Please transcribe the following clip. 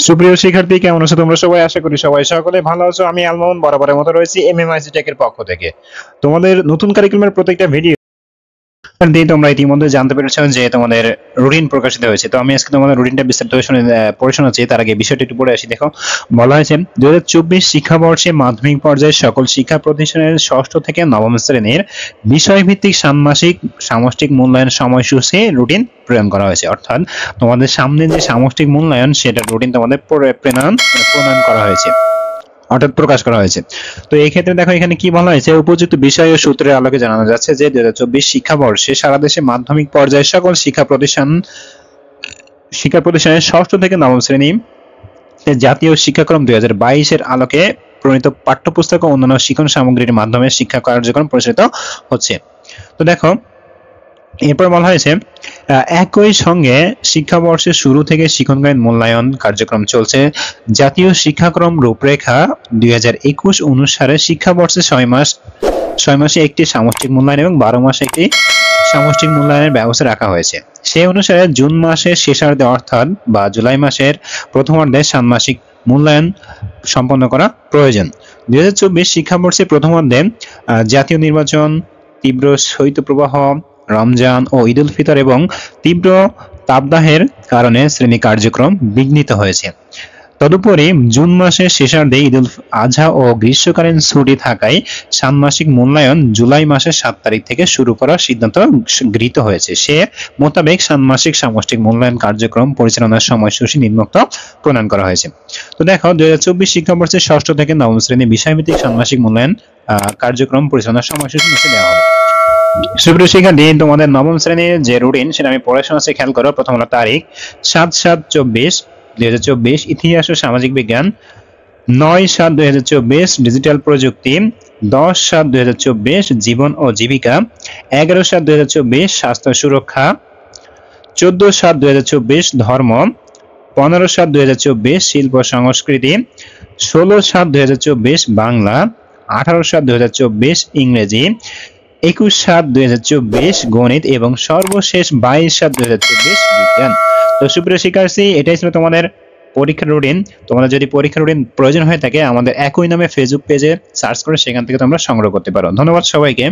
সুপ্রিয় শিক্ষার্থী, কেমন আছো তোমরা সবাই? আশা করি সবাই সকলে ভালো আছো। আমি আলমোহন বরাবরের মতো রয়েছি এমএমআইসি টেকের পক্ষ থেকে। তোমাদের নতুন কারিকুলামের প্রত্যেকটা ভিডিও দিয়ে তোমরা ইতিমধ্যে জানতে পেরেছো যে তোমাদের রুটিন প্রকাশিত হয়েছে। তো আমি আজকে তোমাদের রুটিনটা বিস্তারিত পড়ে শোনাচ্ছি। তার আগে বিষয়টা একটু পড়ে আসি। দেখো, বলা হয়েছে 2024 শিক্ষাবর্ষে মাধ্যমিক পর্যায়ে সকল শিক্ষা প্রতিষ্ঠানের ষষ্ঠ থেকে নবম শ্রেণীর বিষয়ভিত্তিক ষান্মাসিক সামষ্টিক মূল্যায়ন সময়সূচি রুটিন প্রেরণ করা হয়েছে। অর্থাৎ তোমাদের সামনে যে সামষ্টিক মূল্যায়ন সেটা রুটিন তোমাদের প্রণয়ন করা হয়েছে, অর্থাৎ প্রকাশ করা হয়েছে। তো এই ক্ষেত্রে দেখো এখানে কি বলা হয়েছে, উপযুক্ত বিষয় ও সূত্রের আলোকে জানানো যাচ্ছে যে 2024 শিক্ষাবর্ষে সারা দেশে মাধ্যমিক পর্যায়ে সকল শিক্ষা প্রতিষ্ঠানের ষষ্ঠ থেকে নবম শ্রেণী জাতীয় শিক্ষাক্রম 2022 এর আলোকে প্রণীত পাঠ্যপুস্তক ও অন্যান্য শিক্ষণ সামগ্রীর মাধ্যমে শিক্ষা কার্যক্রম পরিচালিত হচ্ছে। তো দেখো, এরপর বলা হয়েছে একই সঙ্গে শিক্ষাবর্ষের শুরু থেকে শিক্ষণকালীন মূল্যায়ন কার্যক্রম চলছে। জাতীয় শিক্ষাক্রম রূপরেখা 2021 অনুসারে শিক্ষাবর্ষে 6 মাসে একটি সামষ্টিক মূল্যায়ন এবং 12 মাসে একটি সামষ্টিক মূল্যায়নের ব্যবস্থা রাখা হয়েছে। সেই অনুসারে জুন মাসের শেষার্ধে অর্থাৎ বা জুলাই মাসের প্রথমার্ধে ষান্মাসিক মূল্যায়ন সম্পন্ন করা প্রয়োজন। 2024 শিক্ষাবর্ষে প্রথমার্ধে জাতীয় নির্বাচন, তীব্র শৈত্যপ্রবাহ, রমজান ও ঈদ উল ফিতর এবং তীব্র তাপদাহের কারণে শ্রেণী কার্যক্রম বিঘ্নিত হয়েছে। তদুপরি জুন মাসের শেষার্ধে ঈদ উল আজহা ও গ্রীষ্মকালীন ছুটি থাকায় ষান্মাসিক মূল্যায়ন জুলাই মাসের 7 তারিখ থেকে শুরু করার সিদ্ধান্ত গৃহীত হয়েছে। সে মোতাবেক ষান্মাসিক সামষ্টিক মূল্যায়ন কার্যক্রম পরিচালনার সময়সূচি নিম্নোক্ত প্রণয়ন করা হয়েছে। তো দেখো, 2024 শিক্ষাবর্ষের ষষ্ঠ থেকে নবম শ্রেণী বিষয়ভিত্তিক ষান্মাসিক মূল্যায়ন কার্যক্রম পরিচালনার সময়সূচি নিচে দেওয়া হলো। সুপ্রিয় শিক্ষার্থী, তোমাদের নবম শ্রেণীর যে রুটিন সেটা আমি পড়ে শোনাচ্ছি, খেয়াল করো। প্রথম হলো তারিখ 7/7/2024 ইতিহাস ও সামাজিক বিজ্ঞান, 9/7/2024 ডিজিটাল প্রযুক্তি, 10/7/2024 জীবন ও জীবিকা, 11/7/2024 স্বাস্থ্য সুরক্ষা, 14/7/2024 ধর্ম, 15/7/2024 শিল্প সংস্কৃতি, 16/7/2024 বাংলা, 18/7/2024 ইংরেজি, 21/7/2024 গণিত এবং সর্বশেষ 22/7/2024 বিজ্ঞান। তো সুপ্রিয় শিক্ষার্থী, এটাই ছিল তোমাদের পরীক্ষার রুটিন। তোমাদের যদি পরীক্ষার রুটিন প্রয়োজন হয়ে থাকে আমাদের একই নামে ফেসবুক পেজে সার্চ করে সেখান থেকে তোমরা সংগ্রহ করতে পারো। ধন্যবাদ সবাইকে।